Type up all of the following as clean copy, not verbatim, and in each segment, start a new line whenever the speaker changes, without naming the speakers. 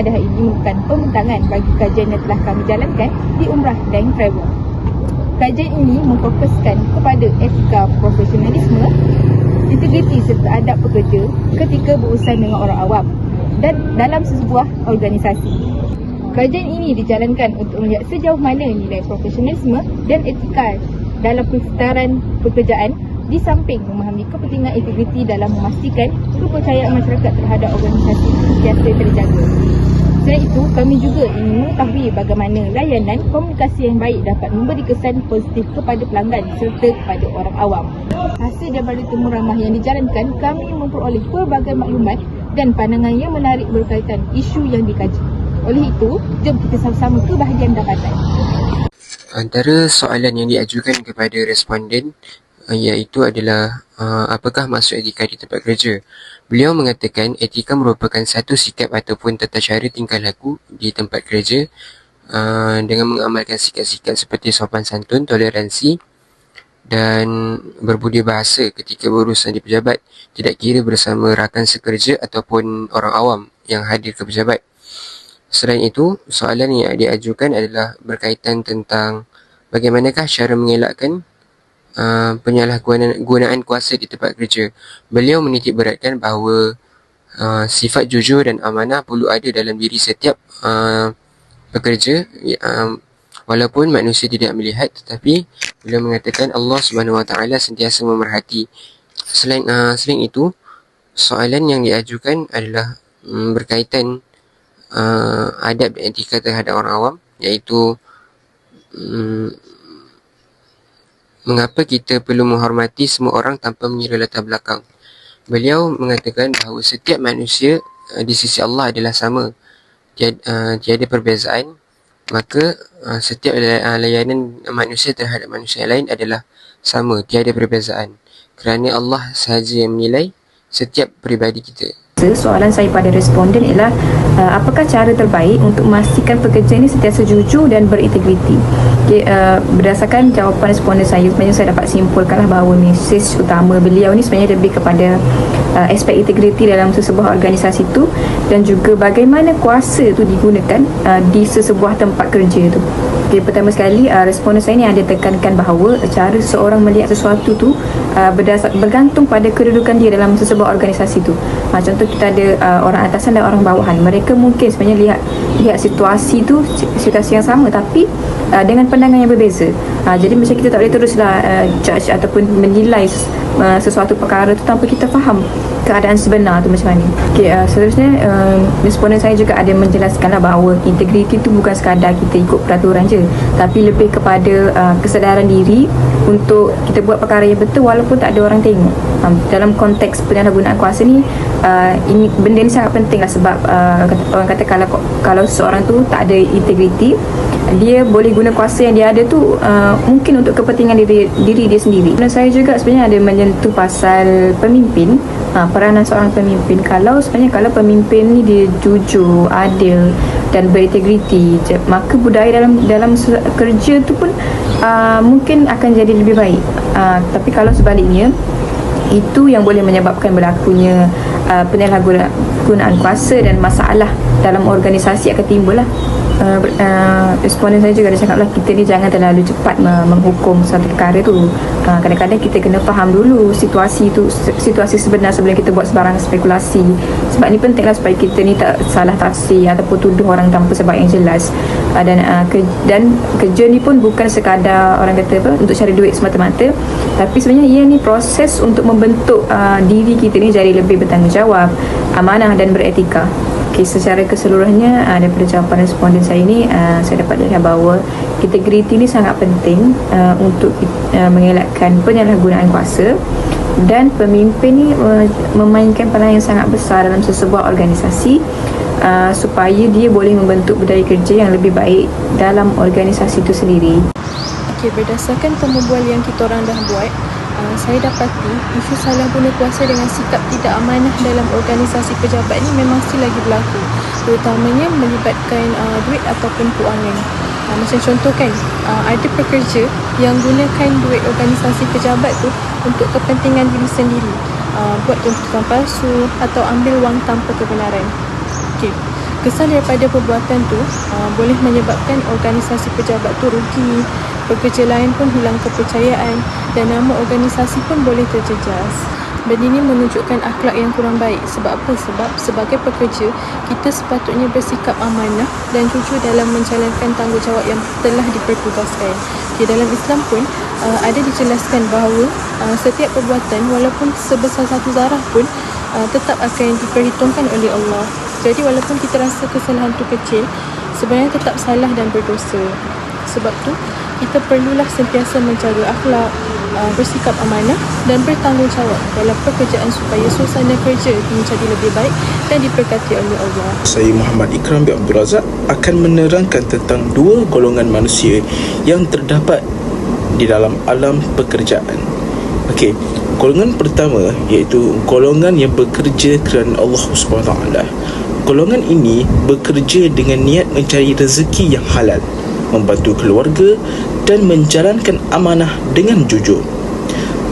pada hari ini merupakan pembentangan bagi kajian yang telah kami jalankan di Umrah dan Travel. Kajian ini memfokuskan kepada etika profesionalisme, integriti serta adab pekerja ketika berurusan dengan orang awam dan dalam sebuah organisasi. Kajian ini dijalankan untuk melihat sejauh mana nilai profesionalisme dan etika dalam persekitaran pekerjaan di samping memahami kepentingan integriti dalam memastikan kepercayaan masyarakat terhadap organisasi sentiasa terjaga. Selain itu, kami juga ingin mengetahui bagaimana layanan komunikasi yang baik dapat memberi kesan positif kepada pelanggan serta kepada orang awam. Hasil daripada temu ramah yang dijalankan, kami memperoleh pelbagai maklumat dan pandangan yang menarik berkaitan isu yang dikaji. Oleh itu, jom kita sama-sama ke bahagian dapatan.
Antara soalan yang diajukan kepada responden iaitu adalah apakah maksud etika di tempat kerja. Beliau mengatakan etika merupakan satu sikap ataupun tata cara tingkah laku di tempat kerja dengan mengamalkan sikap-sikap seperti sopan santun, toleransi dan berbudi bahasa ketika berurusan di pejabat, tidak kira bersama rakan sekerja ataupun orang awam yang hadir ke pejabat. Selain itu, soalan yang diajukan adalah berkaitan tentang bagaimanakah cara mengelakkan penyalahgunaan kuasa di tempat kerja. Beliau menitik beratkan bahawa sifat jujur dan amanah perlu ada dalam diri setiap pekerja, walaupun manusia tidak melihat, tetapi beliau mengatakan Allah SWT sentiasa memerhati. Selain itu, soalan yang diajukan adalah berkaitan adab dan etika terhadap orang awam, iaitu mengapa kita perlu menghormati semua orang tanpa mengira latar belakang. Beliau mengatakan bahawa setiap manusia di sisi Allah adalah sama, tiada perbezaan, maka setiap layanan manusia terhadap manusia lain adalah sama, tiada perbezaan, kerana Allah sahaja yang menilai setiap peribadi kita.
Soalan saya pada responden ialah apakah cara terbaik untuk memastikan pekerja ini sentiasa jujur dan berintegriti. Berdasarkan jawapan responden saya, sebenarnya saya dapat simpulkanlah bahawa mesej utama beliau ni sebenarnya lebih kepada aspek integriti dalam sesebuah organisasi itu dan juga bagaimana kuasa itu digunakan di sesebuah tempat kerja itu. Pertama sekali, responden saya ni ada tekankan bahawa cara seorang melihat sesuatu tu bergantung pada kedudukan dia dalam sesebuah organisasi tu. Contoh kita ada orang atasan dan orang bawahan. Mereka mungkin sebenarnya lihat situasi tu, situasi yang sama tapi dengan pandangan yang berbeza. Jadi macam kita tak boleh teruslah judge ataupun menilai sesuatu perkara tu tanpa kita faham keadaan sebenar tu macam mana. Seterusnya responden saya juga ada menjelaskanlah bahawa integriti tu bukan sekadar kita ikut peraturan je, tapi lebih kepada kesedaran diri untuk kita buat perkara yang betul walaupun tak ada orang tengok. Dalam konteks penyalahgunaan kuasa ni, benda ni sangat penting lah sebab orang kata kalau seseorang tu tak ada integriti, dia boleh guna kuasa yang dia ada tu mungkin untuk kepentingan diri dia sendiri. Dan saya juga sebenarnya ada menyentuh pasal pemimpin, peranan seorang pemimpin. Kalau pemimpin ni dia jujur, adil dan berintegriti, maka budaya dalam kerja tu pun mungkin akan jadi lebih baik. Tapi kalau sebaliknya, itu yang boleh menyebabkan berlakunya penyalahgunaan kuasa dan masalah dalam organisasi akan timbul lah. Responden saya juga ada cakap lah, kita ni jangan terlalu cepat menghukum satu perkara tu. Kadang-kadang kita kena faham dulu situasi sebenar sebelum kita buat sebarang spekulasi. Sebab ni penting lah supaya kita ni tak salah tafsir ataupun tuduh orang tanpa sebab yang jelas. Dan kerja ni pun bukan sekadar orang kata untuk cari duit semata-mata, tapi sebenarnya ia ni proses untuk membentuk diri kita ni jadi lebih bertanggungjawab, amanah dan beretika. Secara keseluruhannya daripada jawapan responden saya ni, saya dapat lihat bahawa integriti ni sangat penting untuk mengelakkan penyalahgunaan kuasa, dan pemimpin ni memainkan peranan yang sangat besar dalam sesebuah organisasi supaya dia boleh membentuk budaya kerja yang lebih baik dalam organisasi itu sendiri.
Berdasarkan temu bual yang kita orang dah buat, saya dapati isu salah guna kuasa dengan sikap tidak amanah dalam organisasi pejabat ni memang still lagi berlaku, terutamanya melibatkan duit ataupun kewangan. Macam contoh kan, ada pekerja yang gunakan duit organisasi pejabat tu untuk kepentingan diri sendiri, buat tuntutan palsu atau ambil wang tanpa kebenaran. Kesan daripada perbuatan tu boleh menyebabkan organisasi pejabat tu rugi, pekerja lain pun hilang kepercayaan dan nama organisasi pun boleh terjejas. Benda ini menunjukkan akhlak yang kurang baik. Sebab apa? Sebab sebagai pekerja, kita sepatutnya bersikap amanah dan jujur dalam menjalankan tanggungjawab yang telah dipertugaskan. Dalam Islam pun ada dijelaskan bahawa setiap perbuatan walaupun sebesar satu zarah pun tetap akan diperhitungkan oleh Allah. Jadi walaupun kita rasa kesalahan tu kecil, sebenarnya tetap salah dan berdosa. Sebab tu kita perlulah sentiasa menjaga akhlak, bersikap amanah dan bertanggungjawab dalam pekerjaan supaya suasana kerja menjadi lebih baik dan diberkati oleh Allah.
Saya Muhammad Ikram bin Abdul Razak akan menerangkan tentang dua golongan manusia yang terdapat di dalam alam pekerjaan. Okey, golongan pertama iaitu golongan yang bekerja kerana Allah SWT. Golongan ini bekerja dengan niat mencari rezeki yang halal, membantu keluarga dan menjalankan amanah dengan jujur.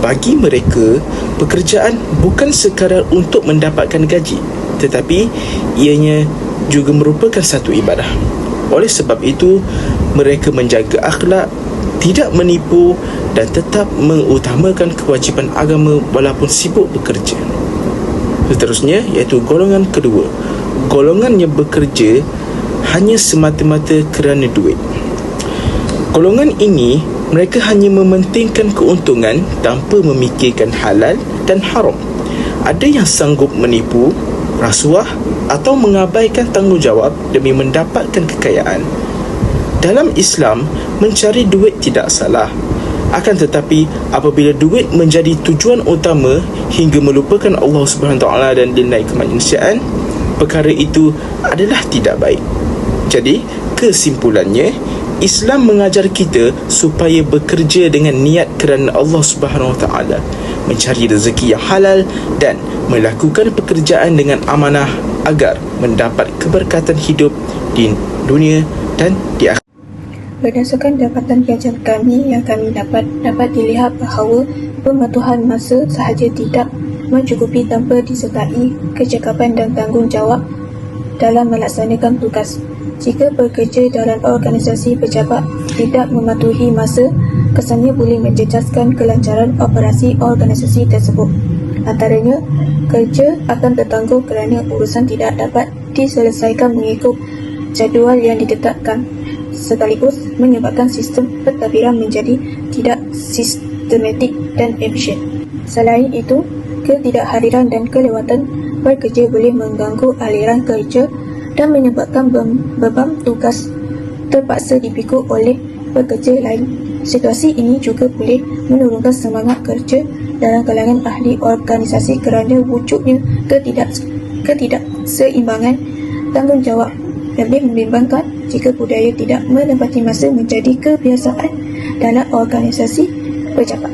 Bagi mereka, pekerjaan bukan sekadar untuk mendapatkan gaji, tetapi ianya juga merupakan satu ibadah. Oleh sebab itu, mereka menjaga akhlak, tidak menipu dan tetap mengutamakan kewajipan agama walaupun sibuk bekerja. Seterusnya iaitu golongan kedua, golongan yang bekerja hanya semata-mata kerana duit. Golongan ini, mereka hanya mementingkan keuntungan tanpa memikirkan halal dan haram. Ada yang sanggup menipu, rasuah atau mengabaikan tanggungjawab demi mendapatkan kekayaan. Dalam Islam, mencari duit tidak salah. Akan tetapi, apabila duit menjadi tujuan utama hingga melupakan Allah SWT dan nilai kemanusiaan, perkara itu adalah tidak baik. Jadi, kesimpulannya, Islam mengajar kita supaya bekerja dengan niat kerana Allah SWT, mencari rezeki yang halal dan melakukan pekerjaan dengan amanah agar mendapat keberkatan hidup di dunia dan di akhirat.
Berdasarkan dapatan pelajar kami yang kami dapat dilihat bahawa pematuhan masa sahaja tidak mencukupi tanpa disertai kecekapan dan tanggungjawab dalam melaksanakan tugas. Jika pekerja dalam organisasi pejabat tidak mematuhi masa, kesannya boleh menjejaskan kelancaran operasi organisasi tersebut. Antaranya, kerja akan tertangguh kerana urusan tidak dapat diselesaikan mengikut jadual yang ditetapkan, sekaligus menyebabkan sistem pentadbiran menjadi tidak sistematik dan efisien. Selain itu, ketidakhadiran dan kelewatan pekerja boleh mengganggu aliran kerja dan menyebabkan beban tugas terpaksa dipikul oleh pekerja lain. Situasi ini juga boleh menurunkan semangat kerja dalam kalangan ahli organisasi kerana wujudnya ketidakseimbangan tanggungjawab. Lebih membimbangkan jika budaya tidak menempati masa menjadi kebiasaan dalam organisasi pejabat.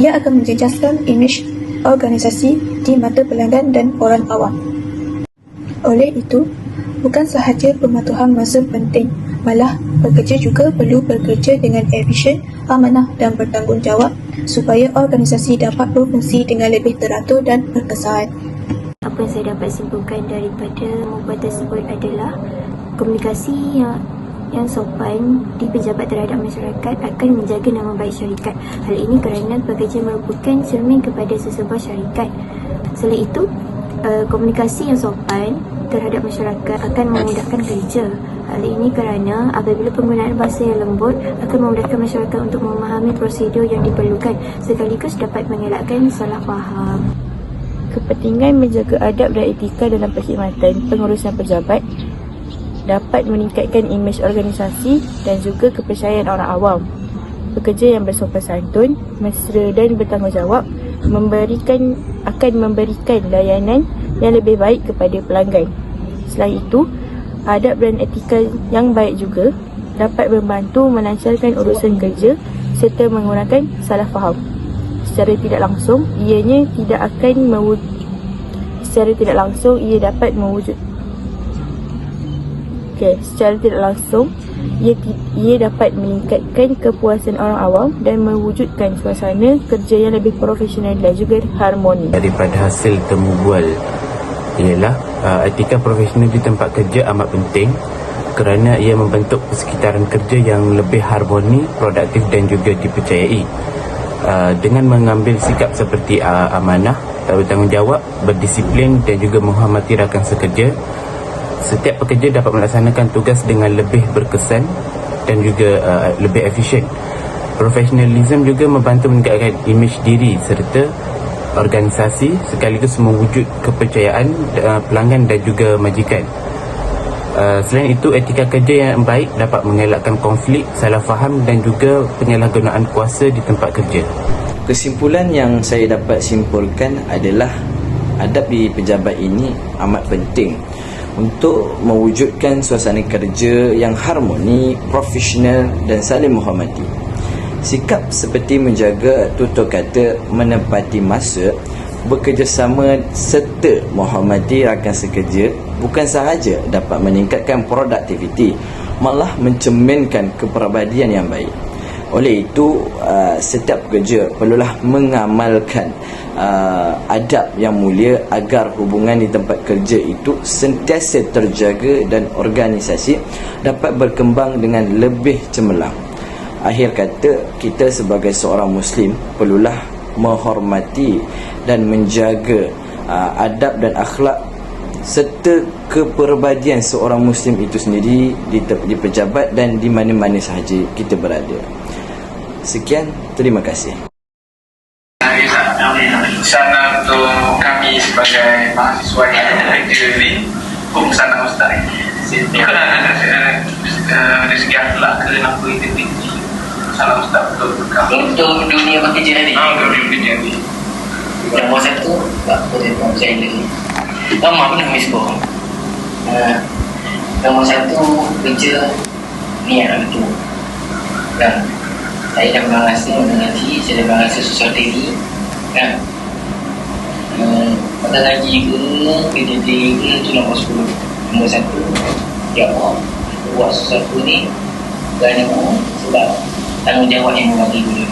Ia akan menjejaskan imej organisasi di mata pelanggan dan orang awam. Oleh itu, bukan sahaja pematuhan masa penting, malah pekerja juga perlu bekerja dengan efisien, amanah dan bertanggungjawab supaya organisasi dapat berfungsi dengan lebih teratur dan berkesan.
Apa yang saya dapat simpulkan daripada perbuatan tersebut adalah komunikasi yang sopan di pejabat terhadap masyarakat akan menjaga nama baik syarikat. Hal ini kerana pekerja merupakan cermin kepada sesebuah syarikat. Selain itu, komunikasi yang sopan terhadap masyarakat akan memudahkan kerja. Hal ini kerana apabila penggunaan bahasa yang lembut akan memudahkan masyarakat untuk memahami prosedur yang diperlukan sekaligus dapat mengelakkan salah faham.
Kepentingan menjaga adab dan etika dalam perkhidmatan pengurusan pejabat dapat meningkatkan imej organisasi dan juga kepercayaan orang awam. Pekerja yang bersopan santun, mesra dan bertanggungjawab akan memberikan layanan yang lebih baik kepada pelanggan. Selain itu, adab dan etika yang baik juga dapat membantu melancarkan urusan kerja serta mengurangkan salah faham. Secara tidak langsung, ia dapat meningkatkan kepuasan orang awam dan mewujudkan suasana kerja yang lebih profesional dan juga harmoni.
Daripada hasil temu bual ialah Etika profesional di tempat kerja amat penting kerana ia membentuk persekitaran kerja yang lebih harmoni, produktif dan juga dipercayai. Dengan mengambil sikap seperti amanah, bertanggungjawab, berdisiplin dan juga menghormati rakan sekerja, setiap pekerja dapat melaksanakan tugas dengan lebih berkesan dan juga lebih efisien. Profesionalisme juga membantu meningkatkan imej diri serta organisasi sekaligus mewujud kepercayaan pelanggan dan juga majikan. Selain itu, etika kerja yang baik dapat mengelakkan konflik, salah faham dan juga penyalahgunaan kuasa di tempat kerja.
Kesimpulan yang saya dapat simpulkan adalah adab di pejabat ini amat penting untuk mewujudkan suasana kerja yang harmoni, profesional dan saling menghormati. Sikap seperti menjaga tutur kata, menepati masa, bekerjasama serta menghormati rakan sekerja bukan sahaja dapat meningkatkan produktiviti, malah mencerminkan kepribadian yang baik. Oleh itu, setiap pekerja perlulah mengamalkan adab yang mulia agar hubungan di tempat kerja itu sentiasa terjaga dan organisasi dapat berkembang dengan lebih cemerlang. Akhir kata, kita sebagai seorang Muslim perlulah menghormati dan menjaga adab dan akhlak serta kepribadian seorang Muslim itu sendiri di pejabat dan di mana-mana sahaja kita berada. Sekian, terima kasih.
Sana untuk kami sebagai mahasiswa yang bekerja ni, sana Ustaz. Ini kan ada segi akhlak ke apa itu tinggi. Salam Ustaz untuk dunia bekerja ni. Untuk dunia bekerja ni. Nombor satu, saya lagi. Lama pun nak miskor. Nombor satu, kerja niat betul. Dan saya dah pernah rasa mengaji, saya dah pernah rasa sesuatu ini. Kan? Pada ngaji ke, kerja diri ke, itu nombor 10. Nombor satu, ya Allah, buat sesuatu ni kerana sebab tanggungjawab yang membagi dulu.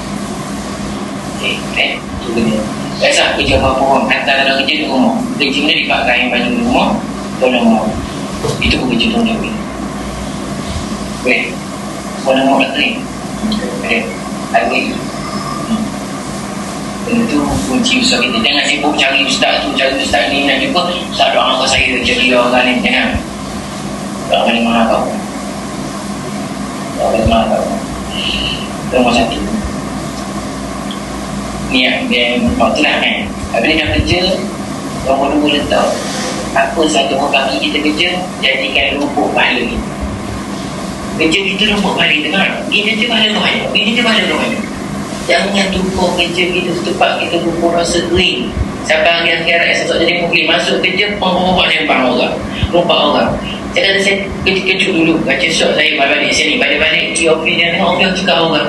Okey, itu kena. Biasa kerja apa-apa orang, hantar dalam kerja di rumah. Kerja ni dipakai baju di rumah, tolong mau. Itu pun kerja tanggungjawab. Boleh? Tolong mau nak terima? Boleh? Ada itu kunci usaha kita. Jangan sibuk cari ustaz tu, cari ustaz ni nak jumpa. Ustaz doa dengan saya jadi orang ni. Jangan. Tak boleh mana kau. Tak boleh mana kau. Nombor satu, niat dia waktu lah kan. Habis dah kerja, nombor dua letak apa sahaja orang kaki kita kerja, jadikan rumput pahala ni. Kerja kita rumput pahala, dengar. Kita tu pahala banyak. Kita tu pahala banyak. Jangan tumpuk kerja kita setempat kita pun rasa kering. Sampai hari-hari esok jadi mungkin masuk kerja pengorban lempang orang, rompak orang. Saya kata saya kejut dulu baca shot saya balik sini, balik dia opinion tengok orang cakap orang.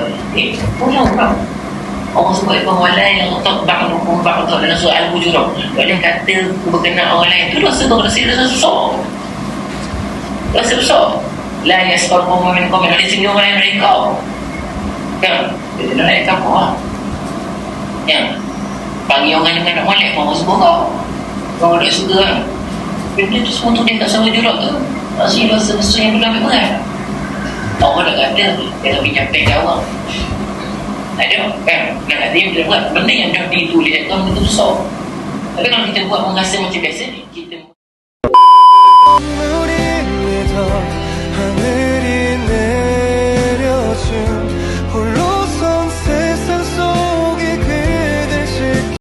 Orang orang sebut pengwalai yang tak bang tak dalam soal bujurong. Kalau kata berkenaan orang lain tu rasa besar. Rasa besar. La yasqar qawmun min qawmin, ada sini orang lain mereka. Kan? Dia nak naik kapal lah. Yang panggil orang dengan nak molek pun orang suka kau. Orang tak suka kan. Benda tu semua tu dia tak sama jurak tu. Maksudnya rasa yang belum ambil berat. Orang dah kata dia tak pinjam pek awak. Ada kan? Nak kata dia belum buat. Benda yang dah ditulis kan benda tu besar. Tapi kalau kita buat orang rasa macam biasa ni, kita